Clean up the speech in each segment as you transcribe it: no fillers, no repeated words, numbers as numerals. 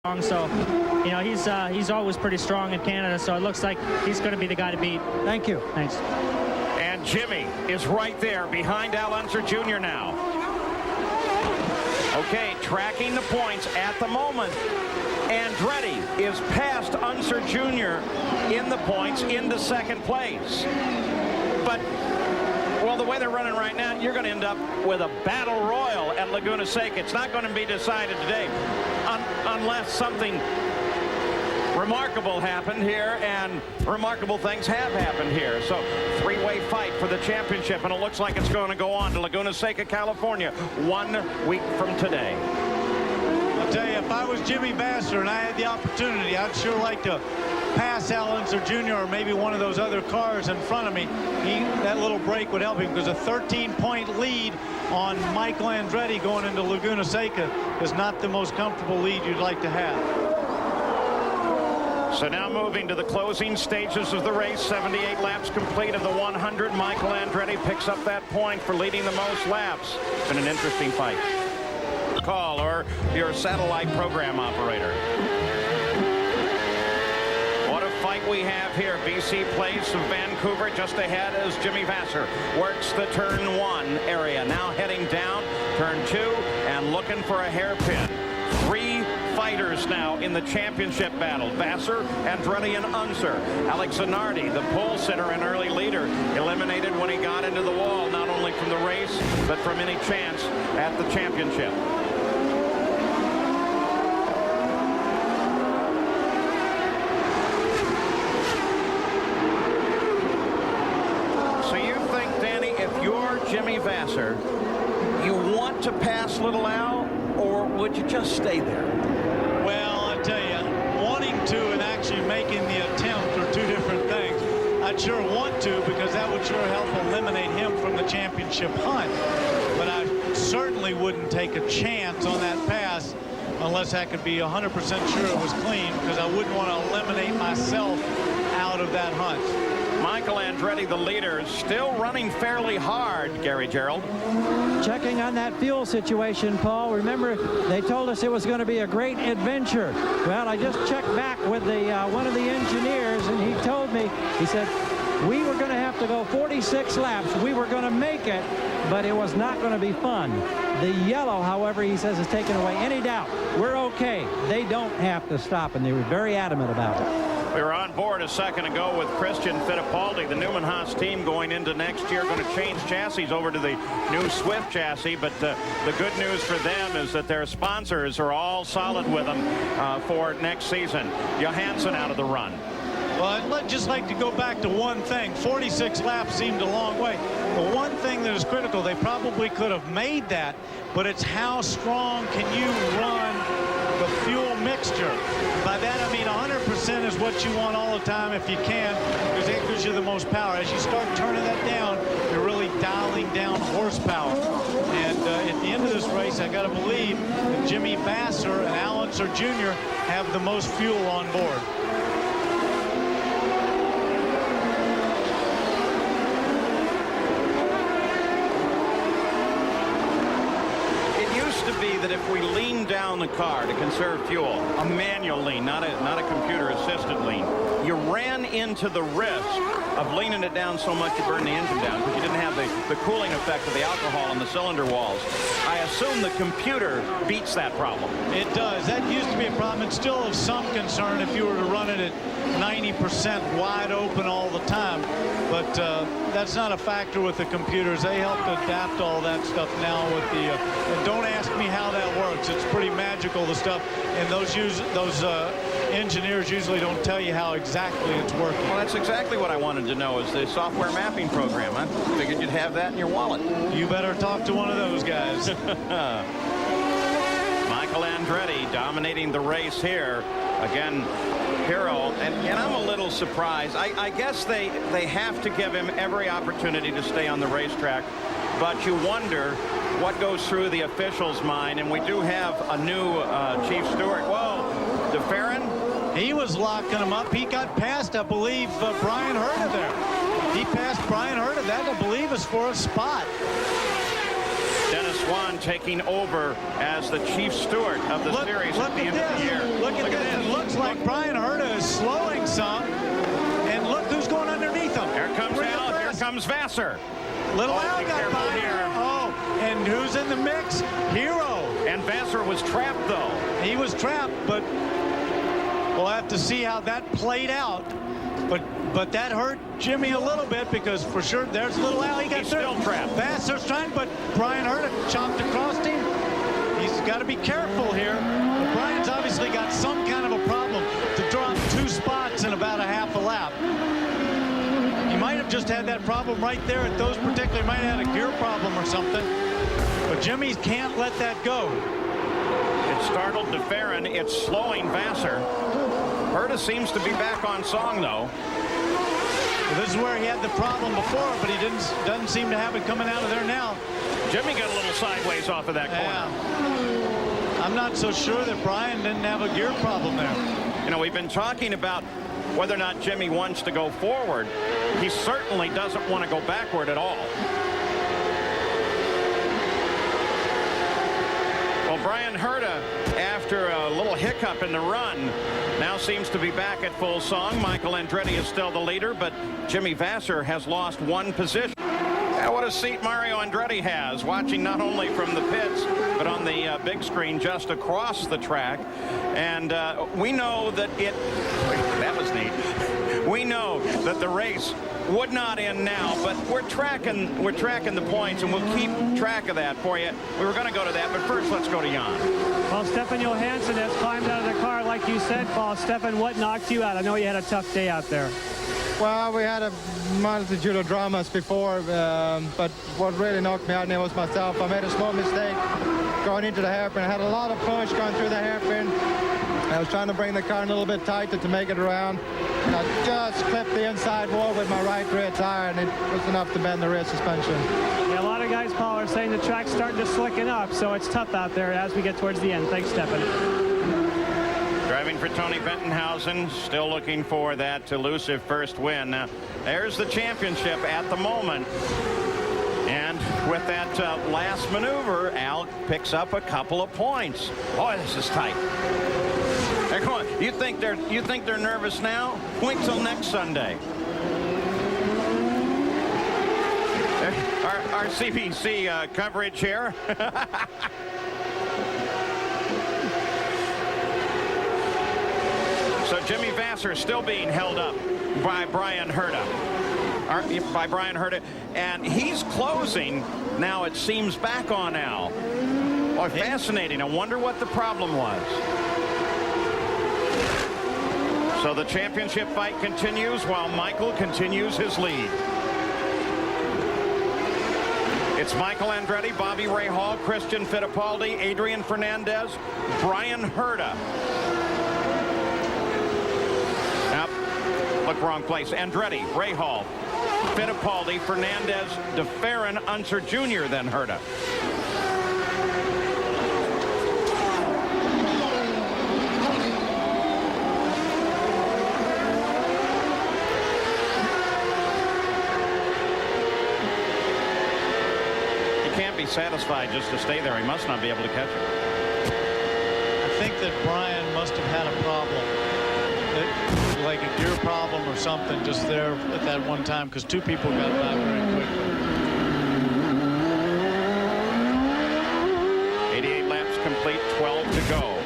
So, you know, he's always pretty strong in Canada, so it looks like he's going to be the guy to beat. Thank you. Thanks. And Jimmy is right there behind Al Unser Jr. now. Okay, tracking the points at the moment. Andretti is past Unser Jr. in the points into second place. But, well, the way they're running right now, you're going to end up with a battle royal at Laguna Seca. It's not going to be decided today unless something remarkable happened here, and remarkable things have happened here. So, three-way fight for the championship, and it looks like it's going to go on to Laguna Seca, California, 1 week from today. I'll tell you, if I was Jimmy Vasser and I had the opportunity, I'd sure like to pass Al Unser Jr. or maybe one of those other cars in front of me. That little break would help him, because a 13-point lead on Michael Andretti going into Laguna Seca is not the most comfortable lead you'd like to have. So now moving to the closing stages of the race, 78 laps complete of the 100. Michael Andretti picks up that point for leading the most laps. It's been an interesting fight. Call, or your satellite program operator. What a fight we have here. BC Place of Vancouver just ahead as Jimmy Vasser works the turn 1 area. Now heading down turn 2 and looking for a hairpin. 3 fighters now in the championship battle. Vasser, Andretti, and Unser. Alex Zanardi, the pole sitter and early leader, eliminated when he got into the wall, not only from the race, but from any chance at the championship. So you think, Danny, if you're Jimmy Vasser, you want to pass Little Al, or would you just stay there? Well, I tell you, wanting to and actually making the attempt are two different things. I'd sure want to, because that would sure help eliminate him from the championship hunt. But I certainly wouldn't take a chance on that pass unless I could be 100% sure it was clean, because I wouldn't want to eliminate myself out of that hunt. Michael Andretti, the leader, still running fairly hard, Gary Gerald. Checking on that fuel situation, Paul. Remember, they told us it was going to be a great adventure. Well, I just checked back with one of the engineers, and he told me, he said, we were going to have to go 46 laps. We were going to make it, but it was not going to be fun. The yellow, however, he says, has taken away any doubt. We're okay. They don't have to stop, and they were very adamant about it. We were on board a second ago with Christian Fittipaldi, the Newman Haas team going into next year, going to change chassis over to the new Swift chassis. But the good news for them is that their sponsors are all solid with them for next season. Johansson out of the run. Well, I'd just like to go back to one thing. 46 laps seemed a long way. The one thing that is critical, they probably could have made that, but it's how strong can you run the fuel mixture. By that I mean 100% is what you want all the time if you can, because it gives you the most power. As you start turning that down, you're really dialing down horsepower. And at the end of this race, I got to believe that Jimmy Vasser and Al Unser Jr. have the most fuel on board. That if we lean down the car to conserve fuel, a manual lean, not a computer-assisted lean, you ran into the risk of leaning it down so much you burned the engine down, because you didn't have the cooling effect of the alcohol on the cylinder walls. I assume the computer beats that problem. It does. That used to be a problem. It's still of some concern if you were to run it at 90% wide open all the time. But that's not a factor with the computers. They help to adapt all that stuff now with the and don't ask me how that works. It's pretty magical, the stuff. And those engineers usually don't tell you how exactly it's working. Well, that's exactly what I wanted to know, is the software mapping program. I figured you'd have that in your wallet. You better talk to one of those guys. Michael Andretti dominating the race here. Again, hero, and I'm a little surprised. I guess they have to give him every opportunity to stay on the racetrack, but you wonder what goes through the officials' mind, and we do have a new chief steward. Whoa, DeFerrin? He was locking him up. He got past, I believe, Brian Herta there. He passed Brian Herta. That, I believe, is for a spot. Dennis Swan taking over as the chief steward of the series at the end of the year. Look at this. It looks like Brian Herta is slowing some. And look who's going underneath him. Here comes Al. Here comes Vassar. Little Al got by here. Oh, and who's in the mix? Hero. And Vassar was trapped, though. He was trapped, but we'll have to see how that played out. But that hurt Jimmy a little bit, because for sure there's little Al. He's still trapped. Vassar's trying, but Brian Herta chopped across him. He's got to be careful here. But Brian's obviously got some kind of a problem to drop 2 spots in about a half a lap. He might have just had that problem right there at those particular. He might have had a gear problem or something. But Jimmy can't let that go. It startled DeFerrin. It's slowing Vassar. Herta seems to be back on song, though. Well, this is where he had the problem before, but he doesn't seem to have it coming out of there now. Jimmy got a little sideways off of that corner. Yeah. I'm not so sure that Brian didn't have a gear problem there. You know, we've been talking about whether or not Jimmy wants to go forward. He certainly doesn't want to go backward at all. Well, Brian Herta, after a little hiccup in the run, now seems to be back at full song. Michael Andretti is still the leader, but Jimmy Vassar has lost 1 position. What a seat Mario Andretti has, watching not only from the pits, but on the big screen just across the track. And we know that that was neat. We know that the race would not end now, but we're tracking the points, and we'll keep track of that for you. We were going to go to that, but first let's go to Jan. Well, Stefan Johansson has climbed out of the car, like you said, Paul. Stefan, what knocked you out? I know you had a tough day out there. Well, we had a multitude of dramas before, but what really knocked me out there was myself. I made a small mistake going into the hairpin. I had a lot of punch going through the hairpin. I was trying to bring the car a little bit tighter to make it around. And I just clipped the inside wall with my right rear tire, and it was enough to bend the rear suspension. Yeah, a lot of guys, Paul, are saying the track's starting to slicken up, so it's tough out there as we get towards the end. Thanks, Stefan. Driving for Tony Bentonhausen, still looking for that elusive first win. There's the championship at the moment. And with that last maneuver, Al picks up a couple of points. Boy, this is tight. They're going. You think they're nervous now? Wait till next Sunday. Our CBC coverage here. So Jimmy Vassar still being held up by Brian Herta. And he's closing now, it seems, back on Al. Boy, fascinating. I wonder what the problem was. So the championship fight continues while Michael continues his lead. It's Michael Andretti, Bobby Rahal, Christian Fittipaldi, Adrian Fernandez, Brian Herta. Look, wrong place. Andretti, Rahal, Fittipaldi, Fernandez, DeFerrin, Unser Jr., then Herta. He can't be satisfied just to stay there. He must not be able to catch it. I think that Brian must have had a problem. Like a gear problem or something just there at that one time, because 2 people got by very quickly. 88 laps complete, 12 to go.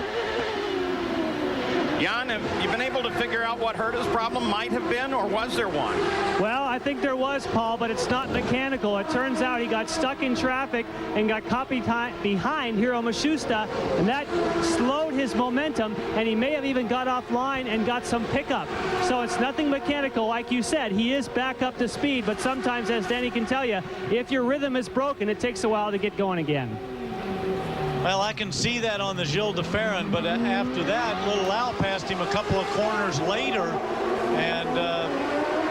Jan, have you been able to figure out what Herta's problem might have been, or was there one? Well, I think there was, Paul, but it's not mechanical. It turns out he got stuck in traffic and got caught behind Hiro Matsushita, and that slowed his momentum, and he may have even got offline and got some pickup. So it's nothing mechanical. Like you said, he is back up to speed, but sometimes, as Danny can tell you, if your rhythm is broken, it takes a while to get going again. Well, I can see that on the Gilles de Ferrin, but after that, little Al passed him a couple of corners later, and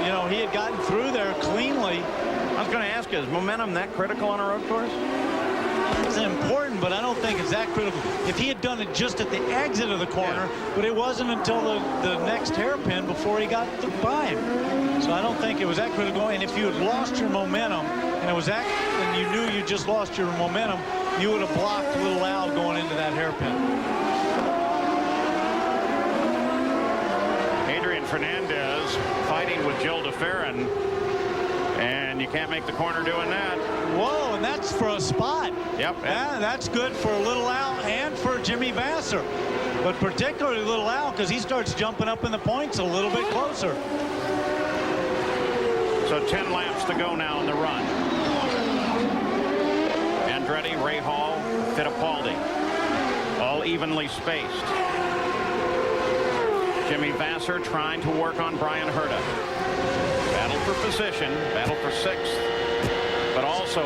you know, he had gotten through there cleanly. I was going to ask you, is momentum that critical on a road course? It's important, but I don't think it's that critical. If he had done it just at the exit of the corner, but it wasn't until the next hairpin before he got by him. So I don't think it was that critical. And if you had lost your momentum, and it was that, and you knew you just lost your momentum, you would have blocked Little Al going into that hairpin. Adrian Fernandez fighting with Jill DeFerrin, and you can't make the corner doing that. Whoa, and that's for a spot. Yep. Yeah, that's good for Little Al and for Jimmy Vasser. But particularly Little Al, because he starts jumping up in the points a little bit closer. So 10 laps to go now in the run. Andretti, Rahal, Fittipaldi, all evenly spaced. Jimmy Vasser trying to work on Brian Herta. Battle for position, battle for sixth, but also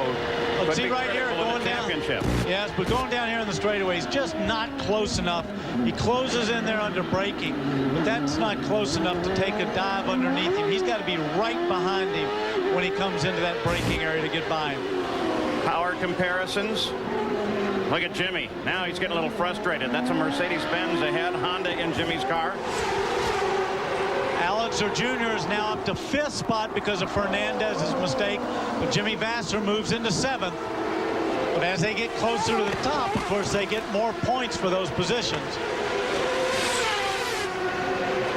could see be right here critical in going the down. championship. Yes, but going down here in the straightaway, he's just not close enough. He closes in there under braking, but that's not close enough to take a dive underneath him. He's got to be right behind him when he comes into that braking area to get by him. Power comparisons. Look at Jimmy. Now he's getting a little frustrated. That's a Mercedes-Benz ahead. Honda in Jimmy's car. Alex Jr. is now up to 5th spot because of Fernandez's mistake, but Jimmy Vasser moves into 7th. But as they get closer to the top, of course, they get more points for those positions.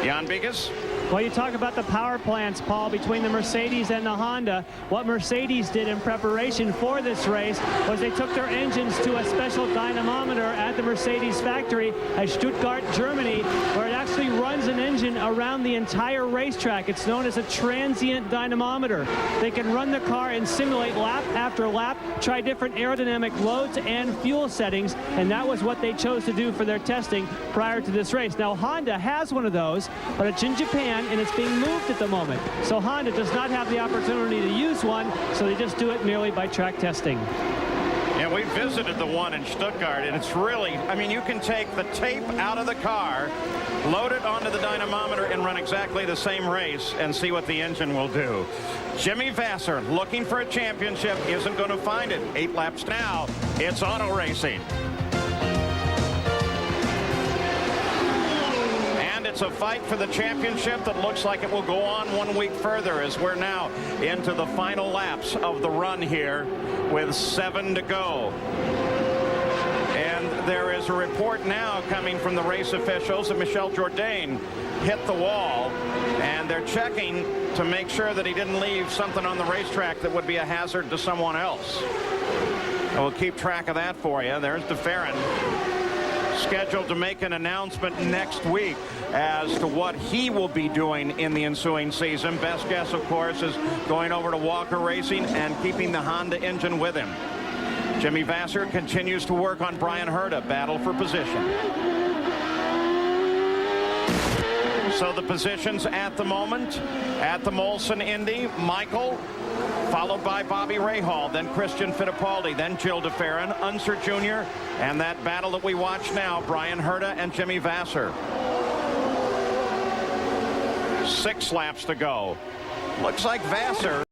Jan Bigas. Well, you talk about the power plants, Paul, between the Mercedes and the Honda. What Mercedes did in preparation for this race was they took their engines to a special dynamometer at the Mercedes factory at Stuttgart, Germany, where it actually runs an engine around the entire racetrack. It's known as a transient dynamometer. They can run the car and simulate lap after lap, try different aerodynamic loads and fuel settings, and that was what they chose to do for their testing prior to this race. Now, Honda has one of those, but it's in Japan, and it's being moved at the moment. So Honda does not have the opportunity to use one, so they just do it merely by track testing. Yeah, we visited the one in Stuttgart, and it's really, I mean, you can take the tape out of the car, load it onto the dynamometer, and run exactly the same race and see what the engine will do. Jimmy Vasser looking for a championship, isn't going to find it. 8 laps now. It's auto racing. It's a fight for the championship that looks like it will go on 1 week further, as we're now into the final laps of the run here with 7 to go. And there is a report now coming from the race officials that Michel Jourdain hit the wall, and they're checking to make sure that he didn't leave something on the racetrack that would be a hazard to someone else. And we'll keep track of that for you. There's DeFerrin, scheduled to make an announcement next week as to what he will be doing in the ensuing season. Best guess, of course, is going over to Walker Racing and keeping the Honda engine with him. Jimmy Vasser continues to work on Brian Herta, battle for position. So the positions at the moment, at the Molson Indy, Michael, followed by Bobby Rahal, then Christian Fittipaldi, then Jill DeFerrin, Unser Jr., and that battle that we watch now, Brian Herta and Jimmy Vasser. 6 laps to go. Looks like Vasser